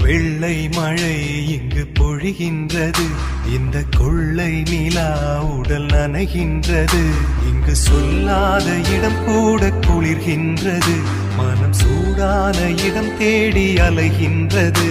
வெள்ளை மழை இங்கு பொழிகின்றது, இந்த கொள்ளை நிலா உடல் நனைகின்றது. இங்கு சொல்லாத இடம் கூட குளிர்கின்றது, மனம் சூடான இடம் தேடி அலைகின்றது.